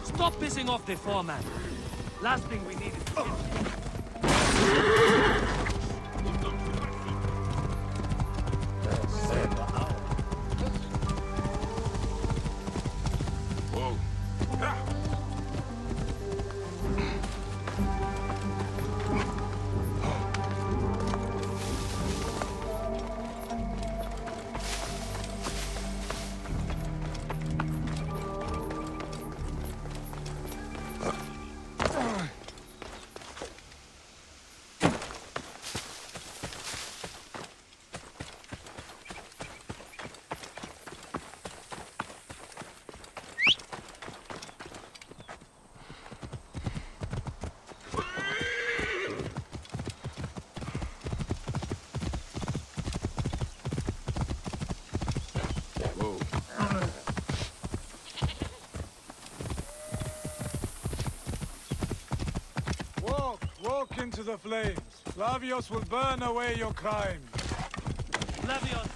Stop pissing off the foreman. Last thing we need is... Walk into the flames. Lavios will burn away your crimes. Lavios!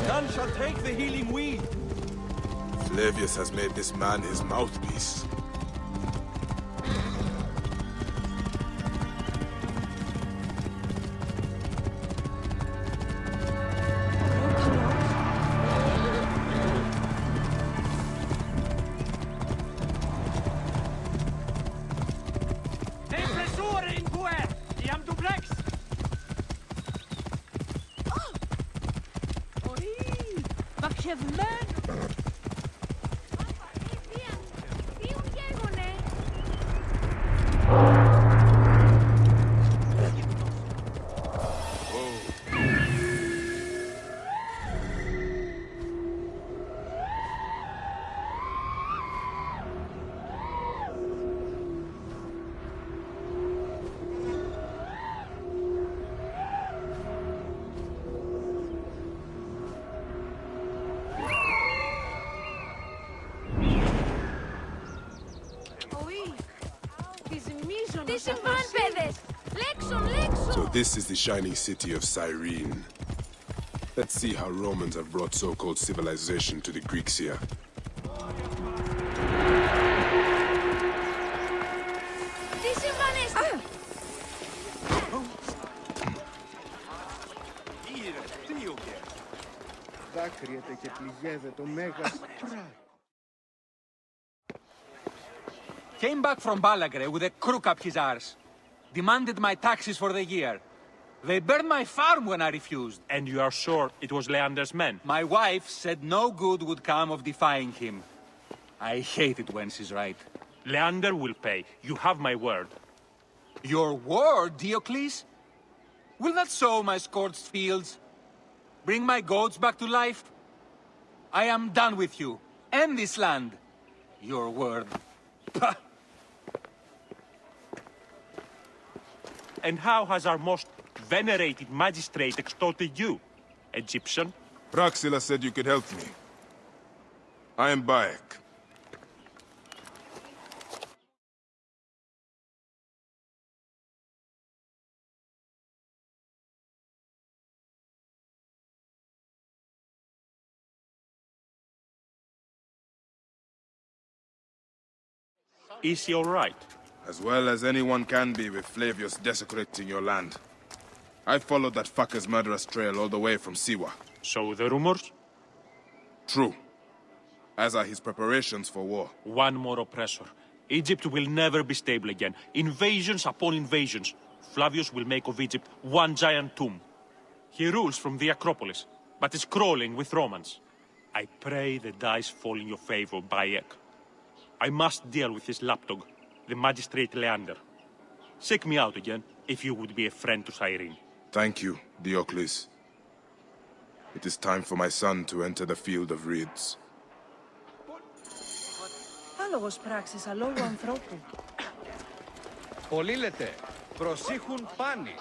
None shall take the healing weed. Flavius has made this man his mouthpiece. So this is the shining city of Cyrene. Let's see how Romans have brought so-called civilization to the Greeks here. Came back from Balagre with a crook up his arse. Demanded my taxes for the year. They burned my farm when I refused. And you are sure it was Leander's men? My wife said no good would come of defying him. I hate it when she's right. Leander will pay. You have my word. Your word, Diocles? Will that sow my scorched fields? Bring my goats back to life? I am done with you. And this land. Your word. Pah! And how has our most venerated magistrate extorted you, Egyptian? Praxila said you could help me. I am Bayek. Is he all right? As well as anyone can be with Flavius desecrating your land. I followed that fucker's murderous trail all the way from Siwa. So the rumors? True. As are his preparations for war. One more oppressor. Egypt will never be stable again. Invasions upon invasions. Flavius will make of Egypt one giant tomb. He rules from the Acropolis, but is crawling with Romans. I pray the dice fall in your favor, Bayek. I must deal with this lapdog, the magistrate Leander. Seek me out again, if you would be a friend to Cyrene. Thank you, Diocles. It is time for my son to enter the field of reeds. Άλογος πράξης αλόγου ανθρώπου. Πολλοί λέτε, προσήχουν πάνι.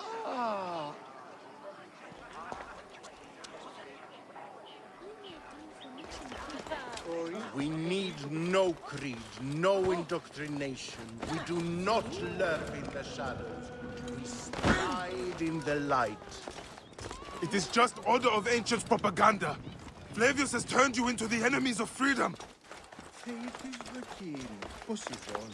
We need no creed, no indoctrination. We do not lurk in the shadows. We stride in the light. It is just order of ancients propaganda. Flavius has turned you into the enemies of freedom. Θεήτης δοκίμη, Ποσειδών.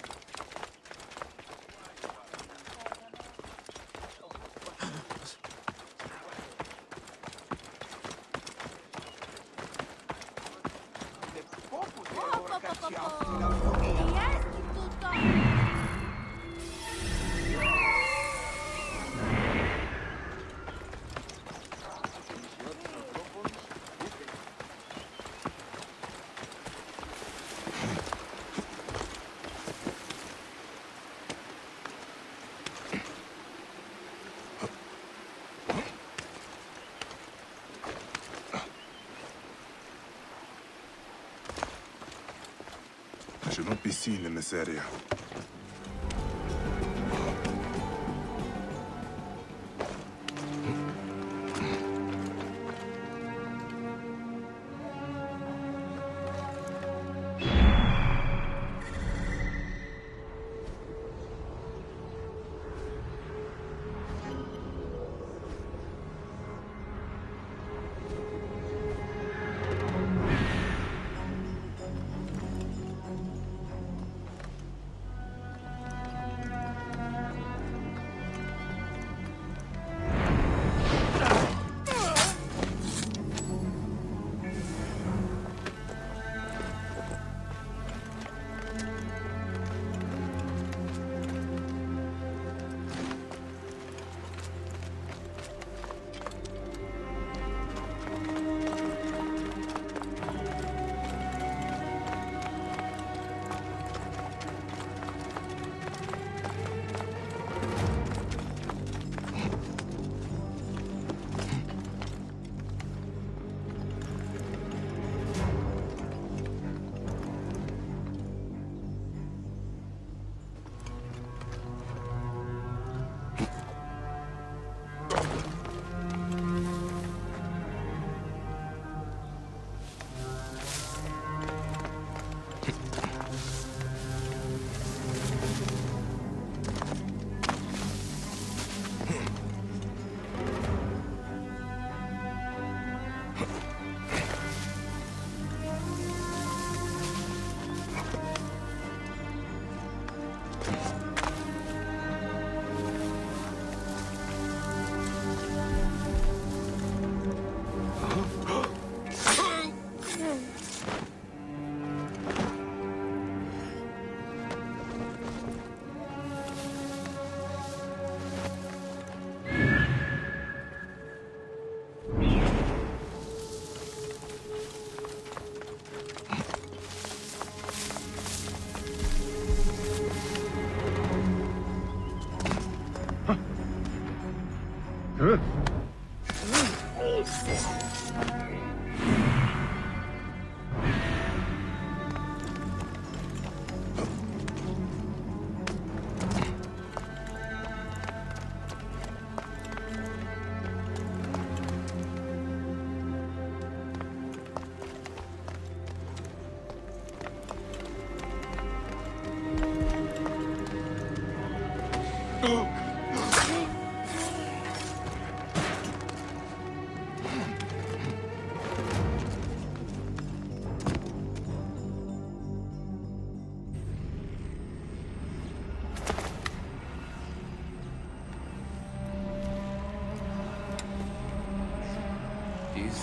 I should not be seen in this area.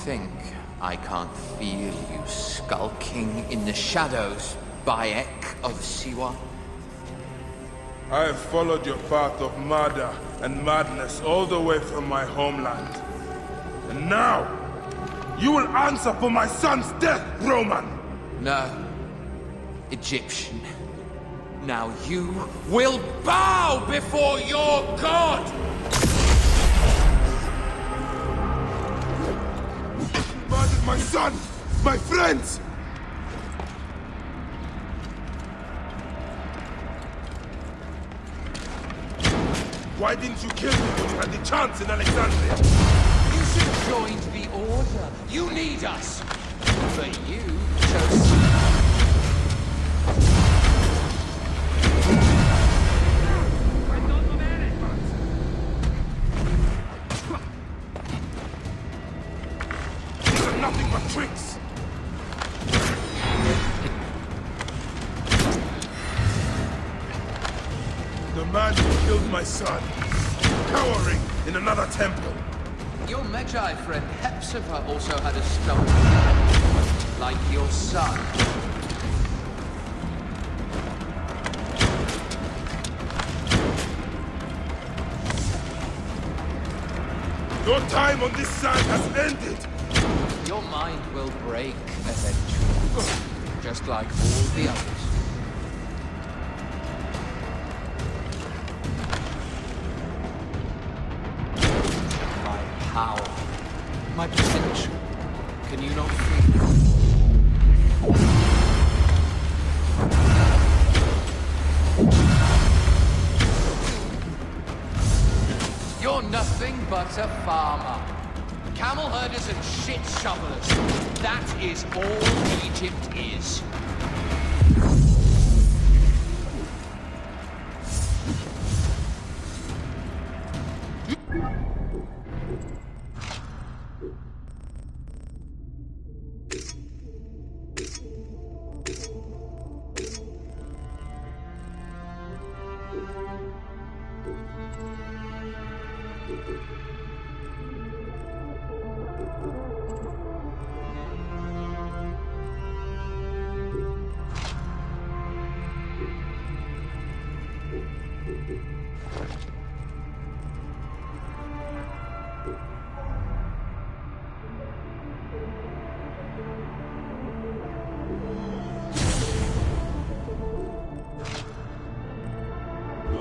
think I can't feel you skulking in the shadows, Bayek of Siwa? I have followed your path of murder and madness all the way from my homeland. And now, you will answer for my son's death, Roman! No, Egyptian. Now you will bow before your god! You murdered my son! My friends! Why didn't you kill me when you had the chance in Alexandria? You should have joined the Order. You need us. But you chose... These are nothing but tricks! The man who killed my son, cowering in another temple. Your Magi friend Hepzibah also had a stone, like your son. Your time on this side has ended! Your mind will break eventually, just like all the others. My power, my potential, can you not feel it? You're nothing but a farmer. Camel herders and shit shovelers. That is all Egypt is.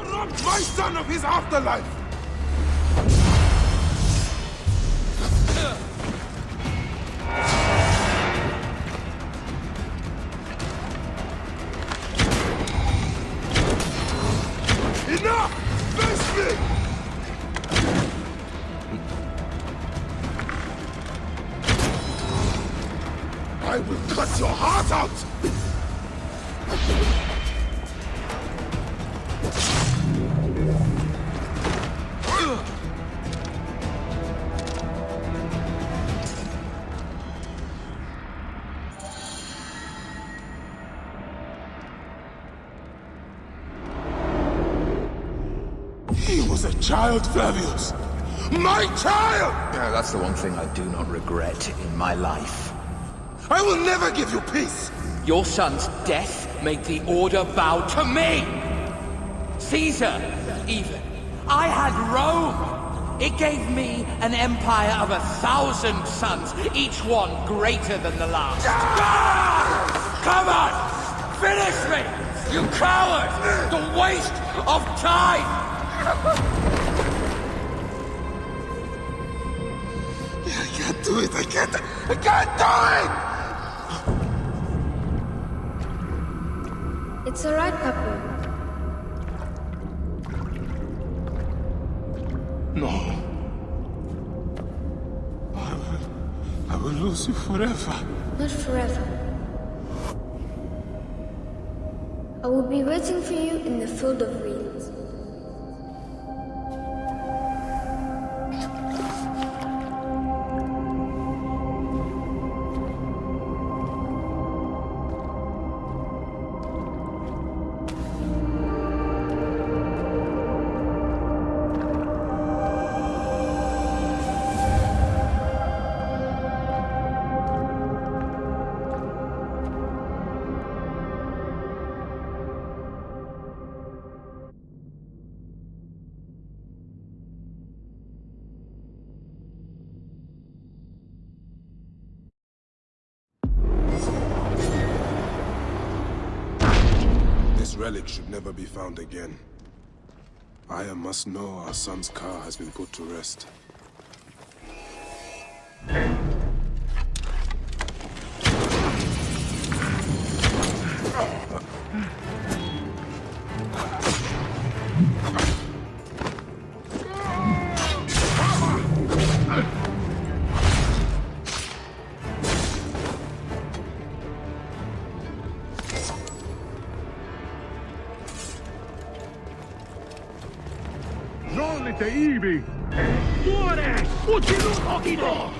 Robbed my son of his afterlife! Enough! Face me! I will cut your heart out! He was a child, Flavius! My child! Yeah, that's the one thing I do not regret in my life. I will never give you peace! Your son's death made the Order bow to me! Caesar, even. I had Rome! It gave me an empire of 1,000 sons, each one greater than the last. Ah! Come on! Finish me! You coward! The waste of time! I can't do it, I can't do it! It's alright, Papa. No. I will lose you forever. Not forever. I will be waiting for you in the field of reeds. relic should never be found again. Aya must know our son's car has been put to rest. Zollite Ivi! Muore! Uccido!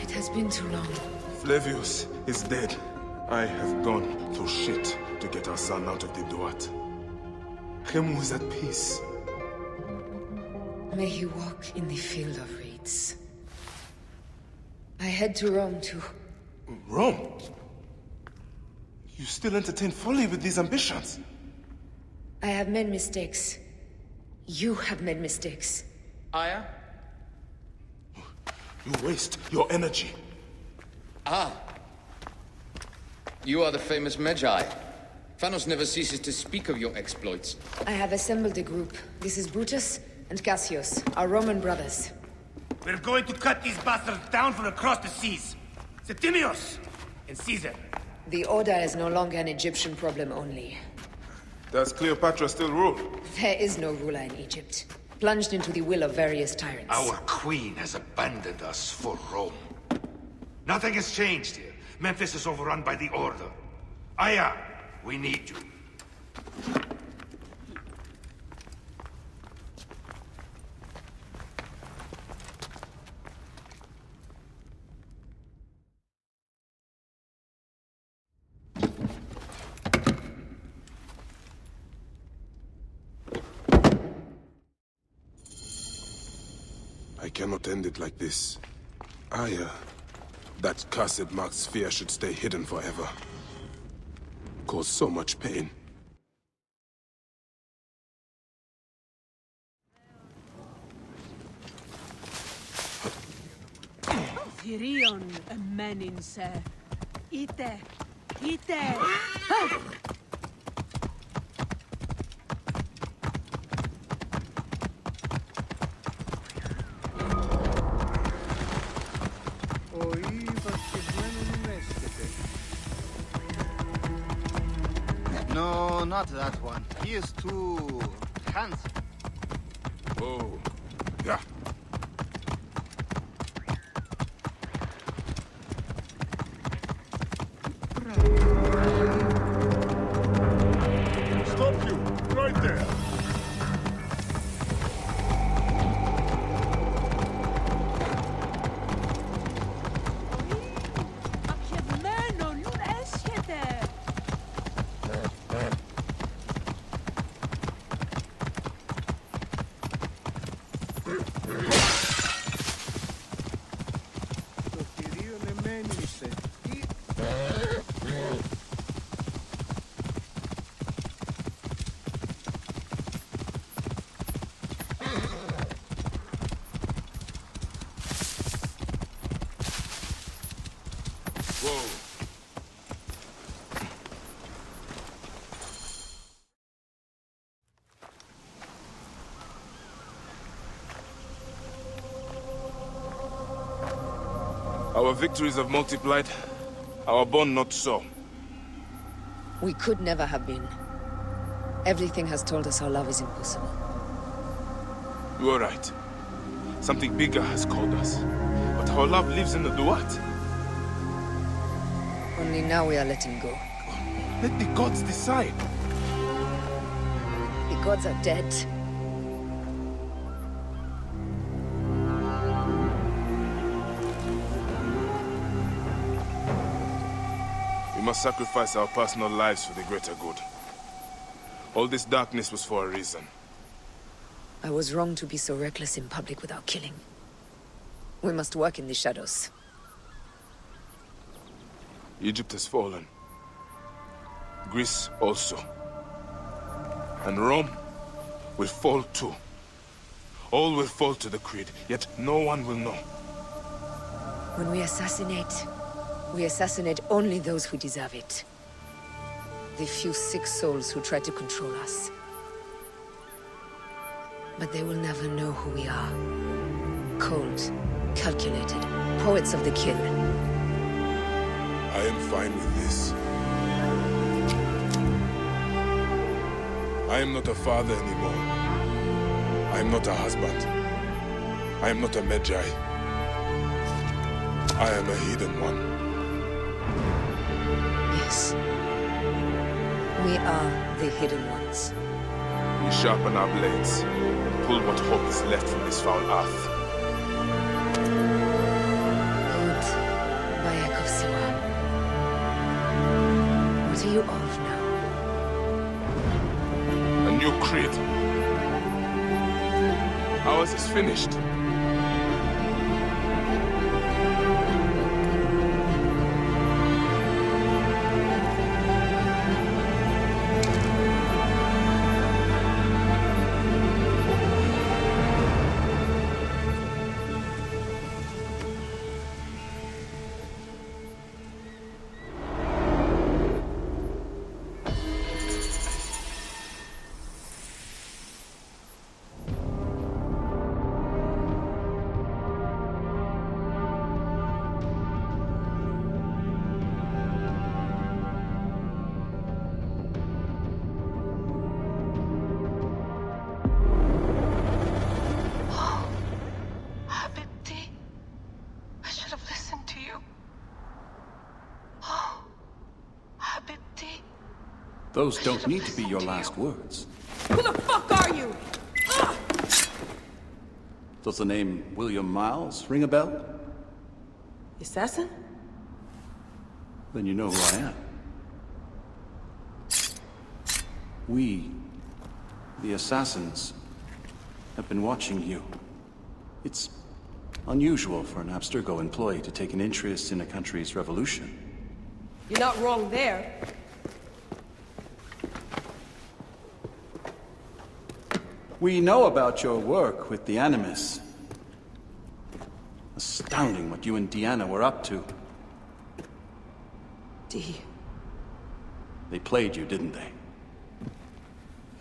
It has been too long. Flavius is dead. I have gone through shit to get our son out of the Duat. Khemu is at peace. May he walk in the field of reeds. I head to Rome too. Rome? You still entertain folly with these ambitions? I have made mistakes. You have made mistakes. Aya? You waste your energy. Ah. You are the famous Magi. Thanos never ceases to speak of your exploits. I have assembled a group. This is Brutus and Cassius, our Roman brothers. We're going to cut these bastards down from across the seas. Septimius and Caesar. The Order is no longer an Egyptian problem only. Does Cleopatra still rule? There is no ruler in Egypt. Plunged into the will of various tyrants. Our queen has abandoned us for Rome. Nothing has changed here. Memphis is overrun by the Order. Aya, we need you. I cannot end it like this. That cursed marked sphere should stay hidden forever. Cause so much pain. Tyrion meninse. Ite. No, not that one. He is too handsome. Oh, yeah. Stop you! Right there! Ακευμένο, νουν έσχεται. Το κυρίο εμένησε. Whoa. Our victories have multiplied, our bond not so. We could never have been. Everything has told us our love is impossible. You are right. Something bigger has called us. But our love lives in the Duat. Only now we are letting go. Let the gods decide. The gods are dead. We must sacrifice our personal lives for the greater good. All this darkness was for a reason. I was wrong to be so reckless in public without killing. We must work in the shadows. Egypt has fallen. Greece also. And Rome will fall too. All will fall to the creed, yet no one will know. When we assassinate only those who deserve it. The few sick souls who try to control us. But they will never know who we are. Cold, calculated, poets of the kill. I am fine with this. I am not a father anymore. I am not a husband. I am not a Magi. I am a hidden one. Yes. We are the hidden ones. We sharpen our blades, pull what hope is left from this foul earth. Lord, Bayek of Siwa. What are you of now? A new creed. Ours is finished. Those don't need to be your last words. Who the fuck are you? Does the name William Miles ring a bell? Assassin? Then you know who I am. We, the assassins, have been watching you. It's Unusual for an Abstergo employee to take an interest in a country's revolution. You're not wrong there. We know about your work with the Animus. Astounding what you and Deanna were up to. They played you, didn't they?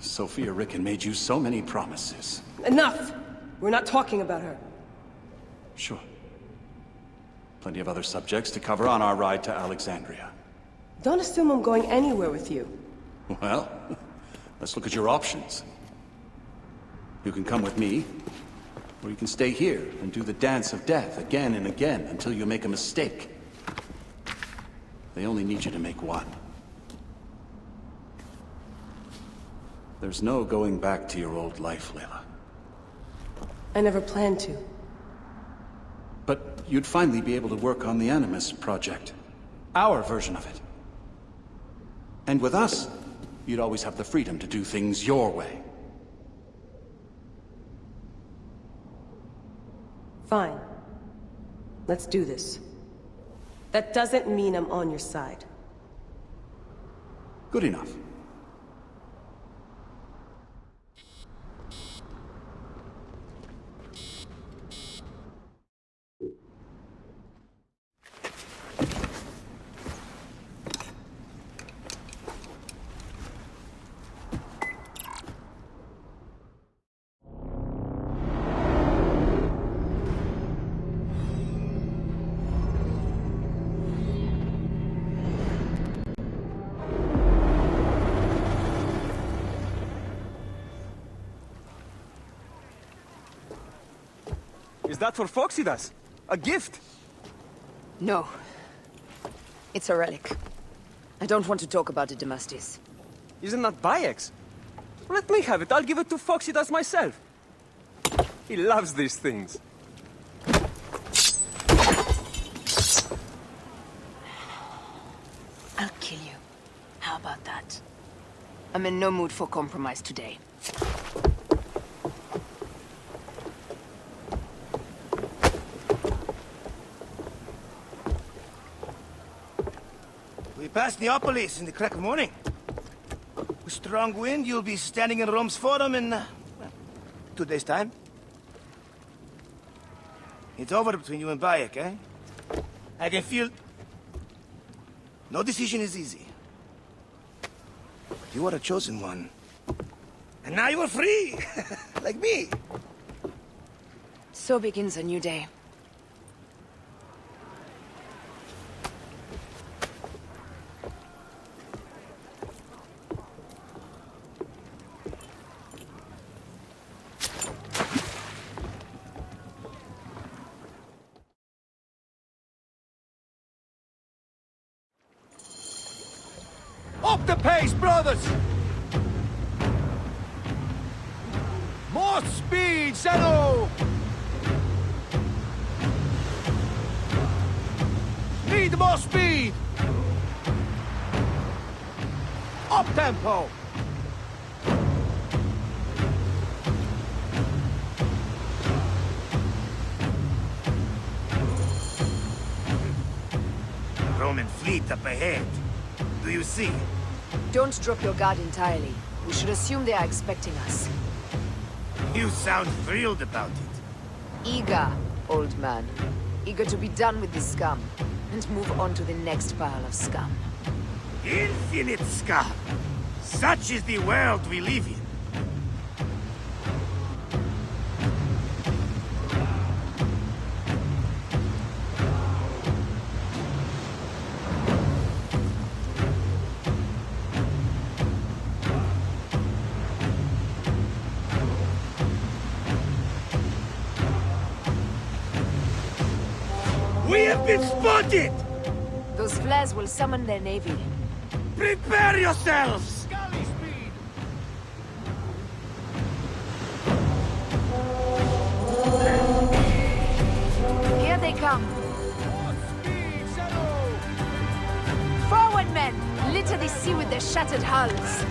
Sophia Ricken made you so many promises. Enough! We're not talking about her. Sure. Plenty of other subjects to cover on our ride to Alexandria. Don't assume I'm going anywhere with you. Well, let's look at your options. You can come with me, or you can stay here and do the dance of death again and again until you make a mistake. They only need you to make one. There's no going back to your old life, Layla. I never planned to. But you'd finally be able to work on the Animus project. Our version of it. And with us, you'd always have the freedom to do things your way. Fine. Let's do this. That doesn't mean I'm on your side. Good enough. Is that for Foxidas? A gift? No. It's a relic. I don't want to talk about it, Damastis. Isn't that Bayek's? Let me have it. I'll give it to Foxidas myself. He loves these things. I'll kill you. How about that? I'm in no mood for compromise today. We passed Neapolis in the crack of morning. With strong wind, you'll be standing in Rome's Forum in, 2 days' time. It's over between you and Bayek, eh? I can feel... No decision is easy. But you are a chosen one. And now you are free! Like me! So begins a new day. Up the pace, brothers! More speed, Zeno! Need more speed! Up tempo! Roman fleet up ahead. Do you see? Don't drop your guard entirely. We should assume they are expecting us. You sound thrilled about it. Eager, old man. Eager to be done with this scum. And move on to the next pile of scum. Infinite scum! Such is the world we live in. We have been spotted! Those flares will summon their navy. Prepare yourselves! Here they come. Forward, men! Litter the sea with their shattered hulls.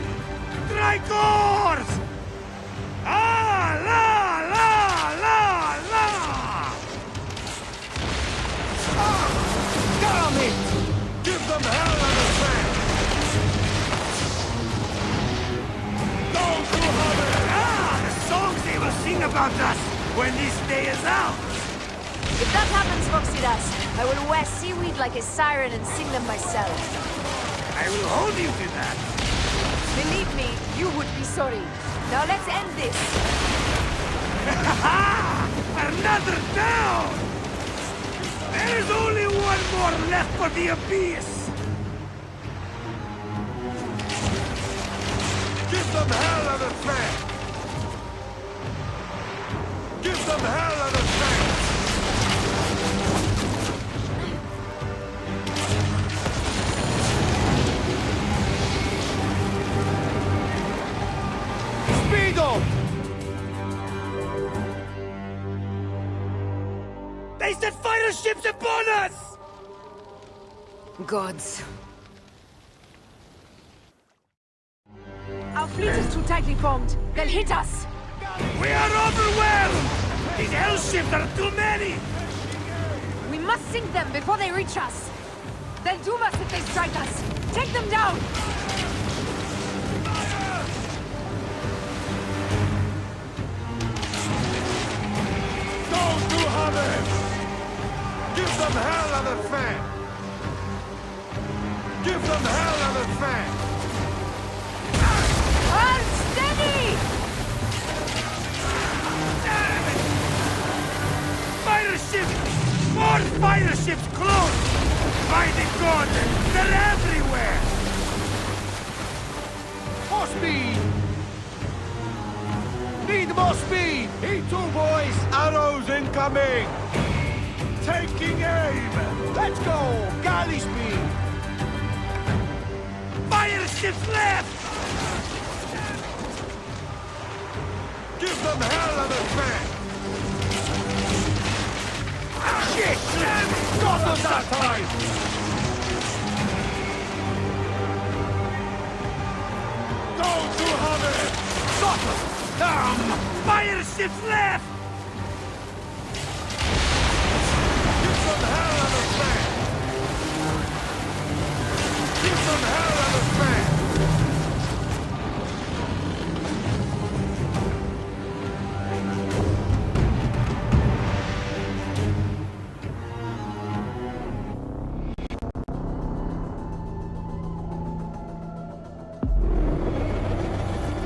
Strikers! Ah, la, la, la, la! sing about us when this day is out. If that happens, Foxidas, I will wear seaweed like a siren and sing them myself. I will hold you to that. Believe me, you would be sorry. Now let's end this. Another down! There's only one more left for the abyss! Give them hell and a fan! Give them hell and a fan! Speedo! They set fighter ships upon us! Gods. Our fleet is too tightly formed. They'll hit us. We are overwhelmed! These hell ships are too many! We must sink them before they reach us. They'll doom us if they strike us. Take them down! Don't do harm! Give them hell and a fan! Give them hell and a fan! Hold steady! Fighter ships! More fighter ships close! By the gods, they're everywhere! More speed! Need more speed! E2, boys! Arrows incoming! Taking aim! Let's go! Galley speed! Fire ships left! Give them hell and a fan! Shit! Got us that time! Don't do harm! Got us! Fire ships left! Give them hell and a fan! Give them hell and a fan!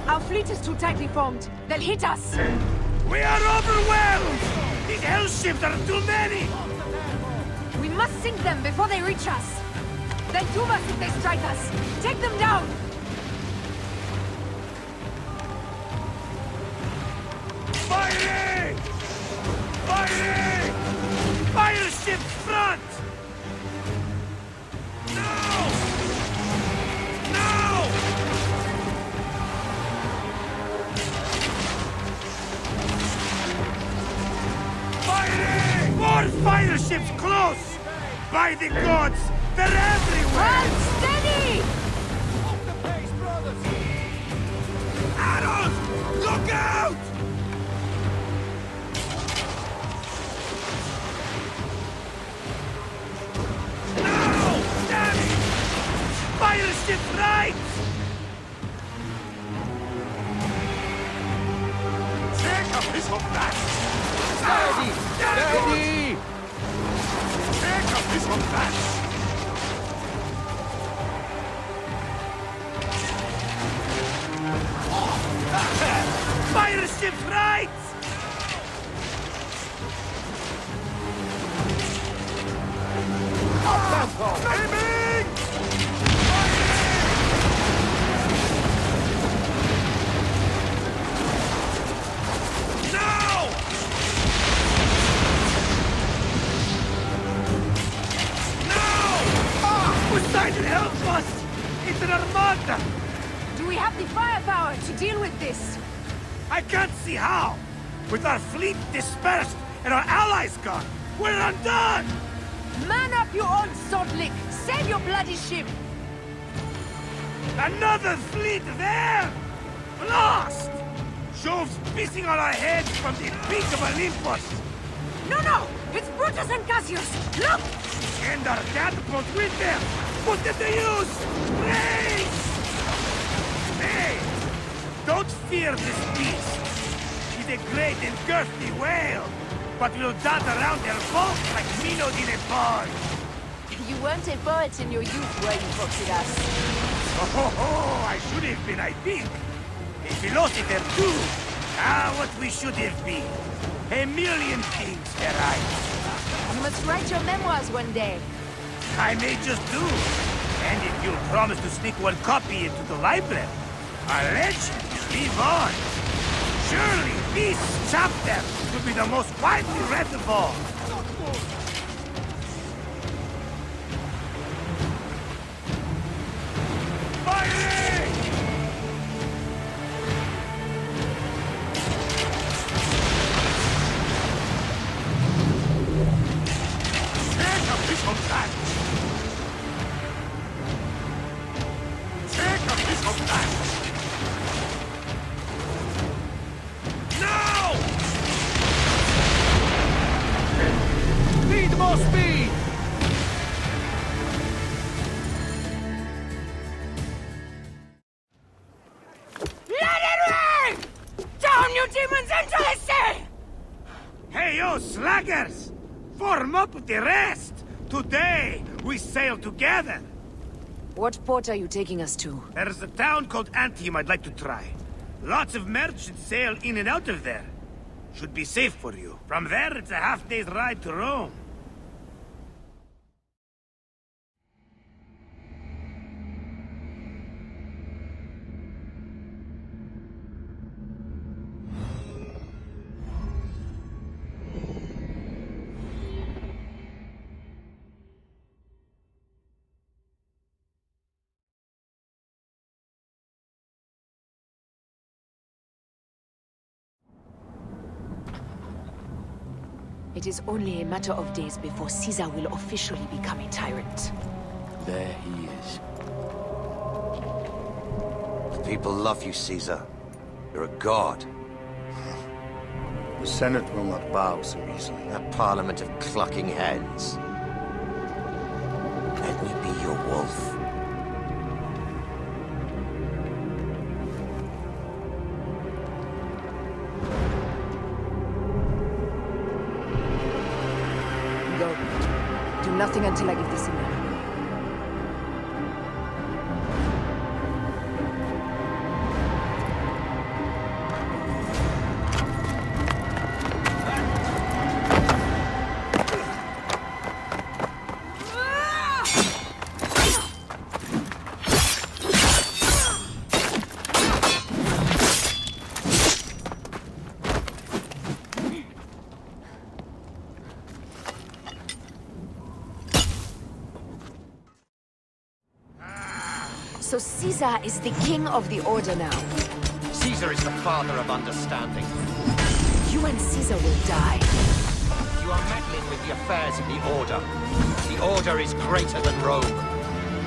Our fleet is too tightly formed. They'll hit us. We are overwhelmed! These hell ships are too many! We must sink them before they reach us. They'll doom us if they strike us. Take them down! Fighting! Fighting! Fire ship front! No! No! Fighting! More fire ships close! By the gods, they're everywhere! Hold steady! Off the pace, brothers! Arrows! Look out! No! Damn it! Fire ship right! Take a piece of that! Steady! Steady! Take a piece of that! Fire ship right! Aiming! No! Poseidon, help us! It's an armada! Do we have the firepower to deal with this? I can't see how! With our fleet dispersed and our allies gone, we're undone! Man up, you old sodlick! Save your bloody ship! Another fleet there! Lost! Jove's pissing on our heads from the peak of Olympus! No, no! It's Brutus and Cassius! Look! And our catapult with them! What did they use? Race! Hey! Don't fear this beast! He's a great and girthy whale, but will dart around their boat like minnows in a pond. You weren't a poet in your youth, were you, Foxidas? Oh, I should have been, I think. A philosopher too. Ah, what we should have been. A million things, right? You must write your memoirs one day. I may just do. And if you'll promise to sneak one copy into the library, a legend will live on. Surely this chapter will be the most widely read of all. Firing! Take a piece of that! Take a piece of that! Need more speed! Let it rain! Down, you demons, into the sea! Hey, you slackers! Form up with the rest! Today, we sail together! What port are you taking us to? There's a town called Antium I'd like to try. Lots of merchants sail in and out of there. Should be safe for you. From there, it's a half-day's ride to Rome. It is only a matter of days before Caesar will officially become a tyrant. There he is. The people love you, Caesar. You're a god. The Senate will not bow so easily. A parliament of clucking hens. Let me be your wolf. Go. Do nothing until I give the signal. So Caesar is the king of the Order now. Caesar is the father of understanding. You and Caesar will die. You are meddling with the affairs of the Order. The Order is greater than Rome.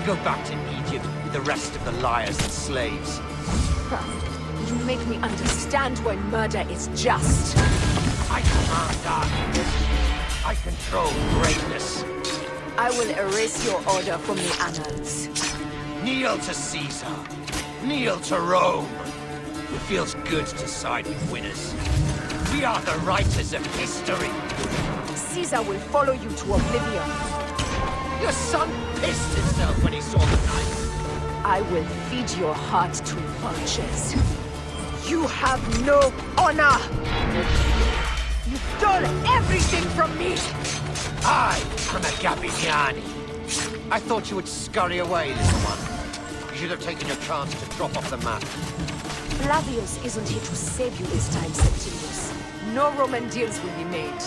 Go back to Egypt with the rest of the liars and slaves. You make me understand why murder is just. I command darkness. I control greatness. I will erase your order from the annals. Kneel to Caesar. Kneel to Rome. It feels good to side with winners. We are the writers of history. Caesar will follow you to oblivion. Your son pissed himself when he saw the knife. I will feed your heart to vultures. You have no honor! You stole everything from me! I am a Gabiniani. I thought you would scurry away, little one. You should have taken your chance to drop off the map. Flavius isn't here to save you this time, Septimius. No Roman deals will be made.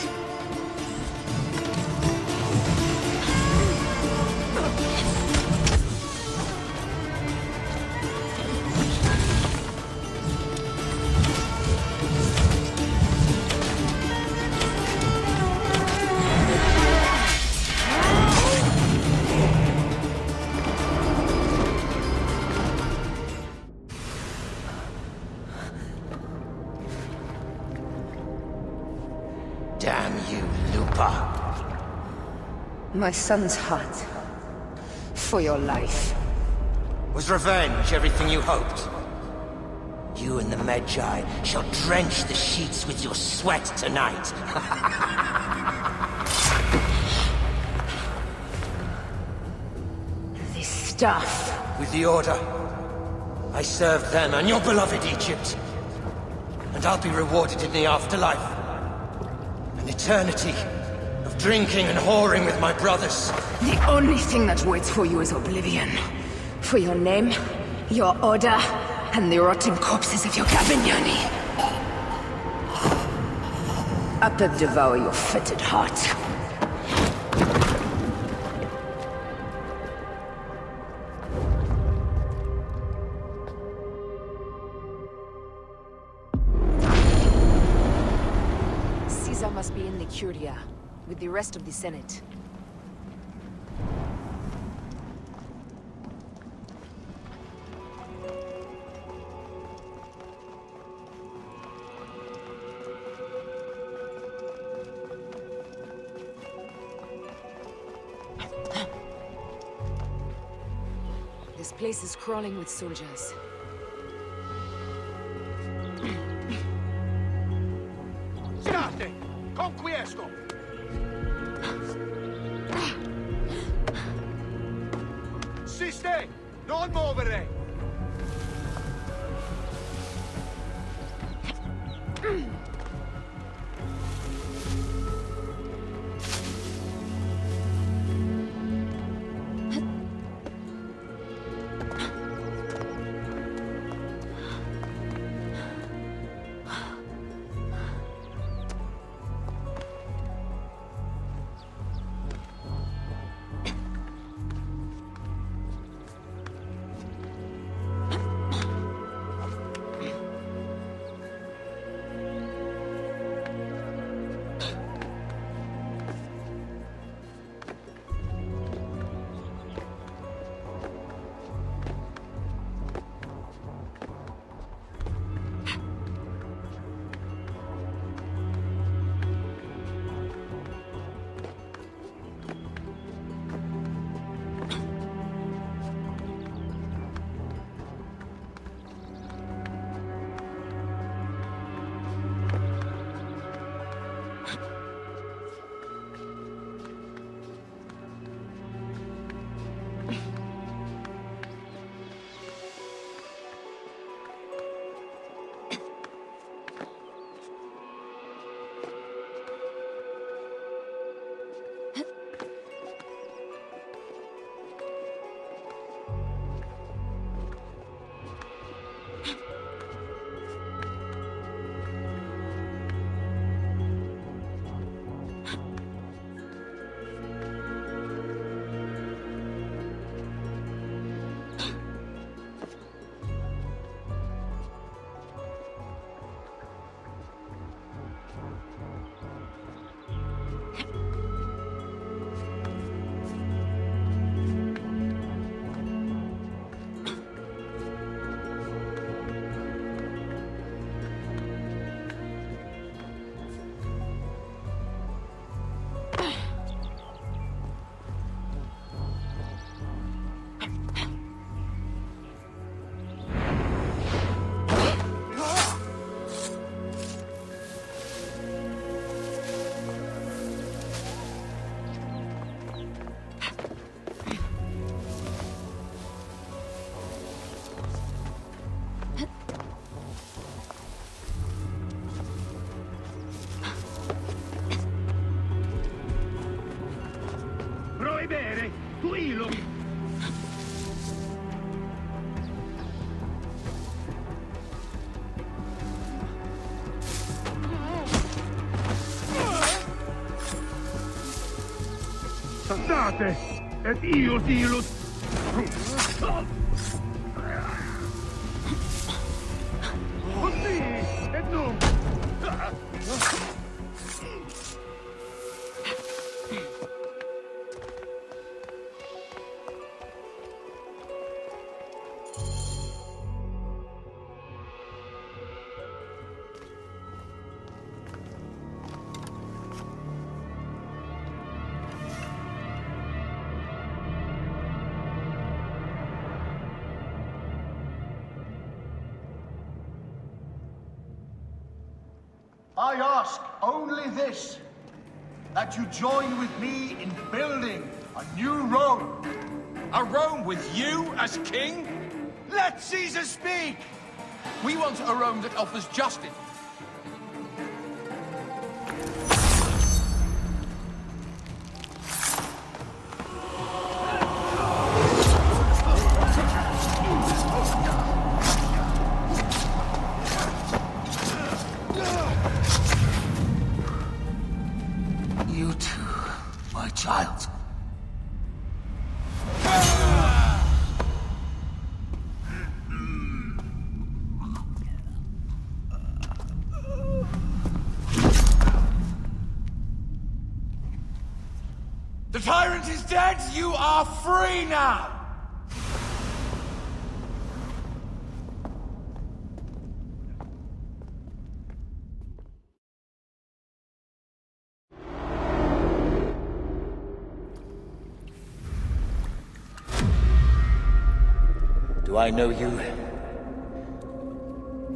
Damn you, Lupa. My son's heart. For your life. Was revenge everything you hoped? You and the Magi shall drench the sheets with your sweat tonight. This stuff. With the Order, I served them and your beloved Egypt. And I'll be rewarded in the afterlife. An eternity of drinking and whoring with my brothers. The only thing that waits for you is oblivion. For your name, your Order, and the rotting corpses of your Gabignani. Up and devour your fetid heart. Caesar must be in the Curia, with the rest of the Senate. This place is crawling with soldiers. Scate! Conquiesto! Siste! Non muovere! Proibere! Tuilo! Sassate! Et io silus! Così! Et nunc! I ask only this, that you join with me in building a new Rome. A Rome with you as king? Let Caesar speak! We want a Rome that offers justice. You too, my child. The tyrant is dead! You are free now! Do I know you?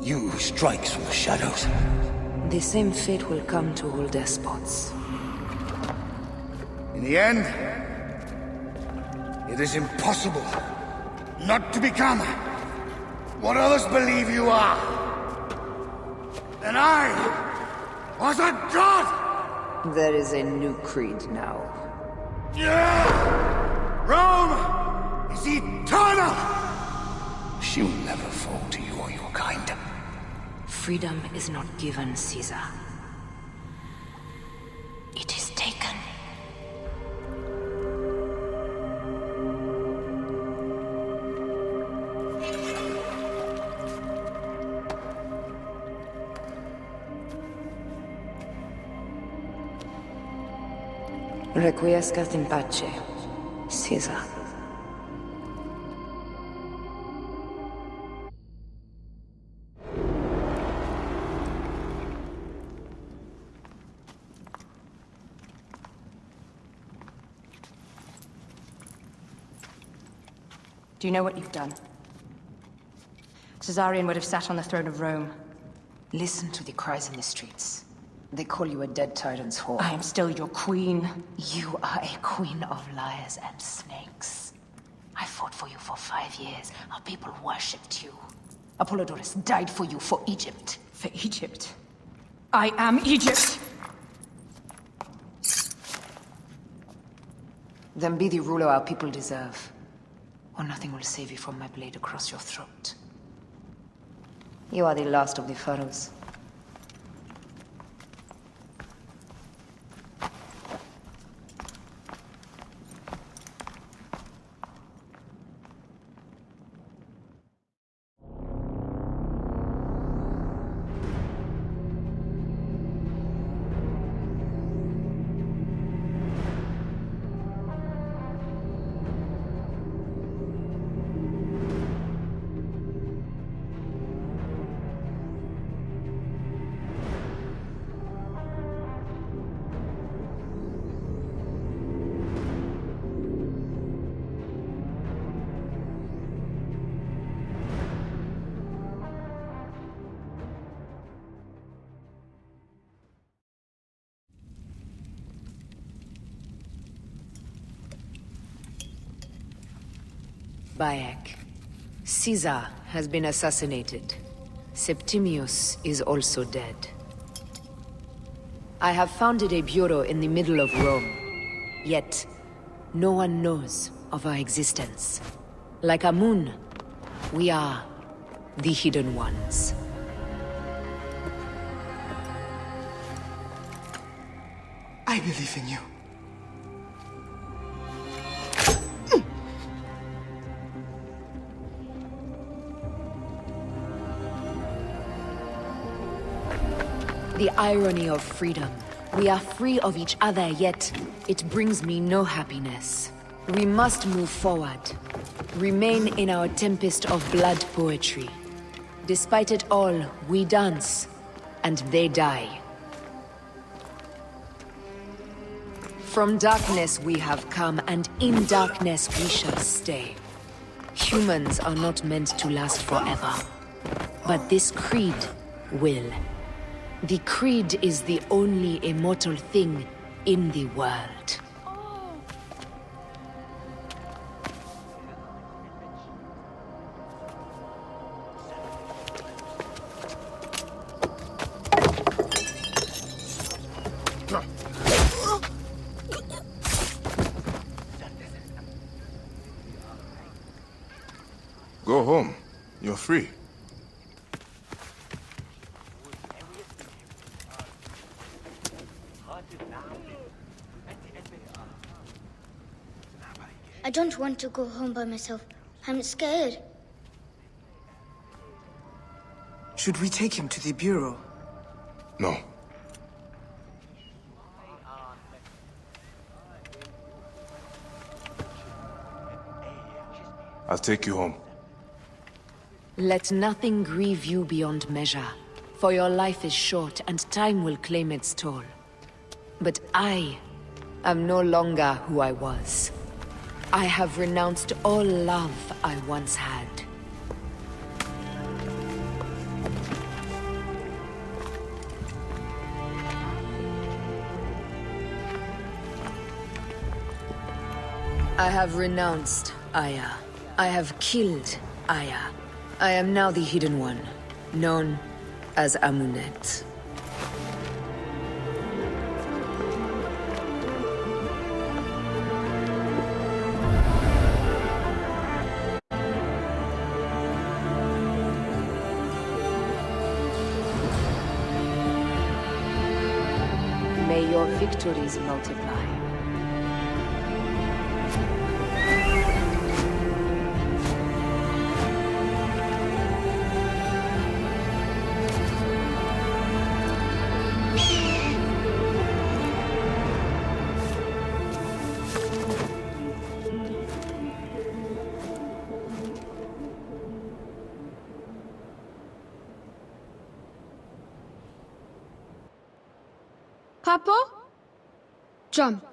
You who strikes from the shadows. The same fate will come to all despots. In the end, it is impossible not to become what others believe you are. And I was a god! There is a new creed now. Yeah! Rome is eternal! She will never fall to you or your kind. Freedom is not given, Caesar. It is taken. Requiescat in pace, Caesar. Do you know what you've done? Caesarion would have sat on the throne of Rome. Listen to the cries in the streets. They call you a dead tyrant's whore. I am still your queen. You are a queen of liars and snakes. I fought for you for 5 years. Our people worshipped you. Apollodorus died for you, for Egypt. For Egypt? I am Egypt! Then be the ruler our people deserve. Or nothing will save you from my blade across your throat. You are the last of the pharaohs. Bayek. Caesar has been assassinated. Septimius is also dead. I have founded a bureau in the middle of Rome. Yet, no one knows of our existence. Like Amun, we are the Hidden Ones. I believe in you. The irony of freedom. We are free of each other, yet it brings me no happiness. We must move forward. Remain in our tempest of blood poetry. Despite it all, we dance, and they die. From darkness we have come, and in darkness we shall stay. Humans are not meant to last forever, but this creed will. The creed is the only immortal thing in the world. Go home. You're free. I don't want to go home by myself. I'm scared. Should we take him to the Bureau? No. I'll take you home. Let nothing grieve you beyond measure, for your life is short and time will claim its toll. But I am no longer who I was. I have renounced all love I once had. I have renounced Aya. I have killed Aya. I am now the Hidden One, known as Amunet. May your victories multiply. Papa? Jump.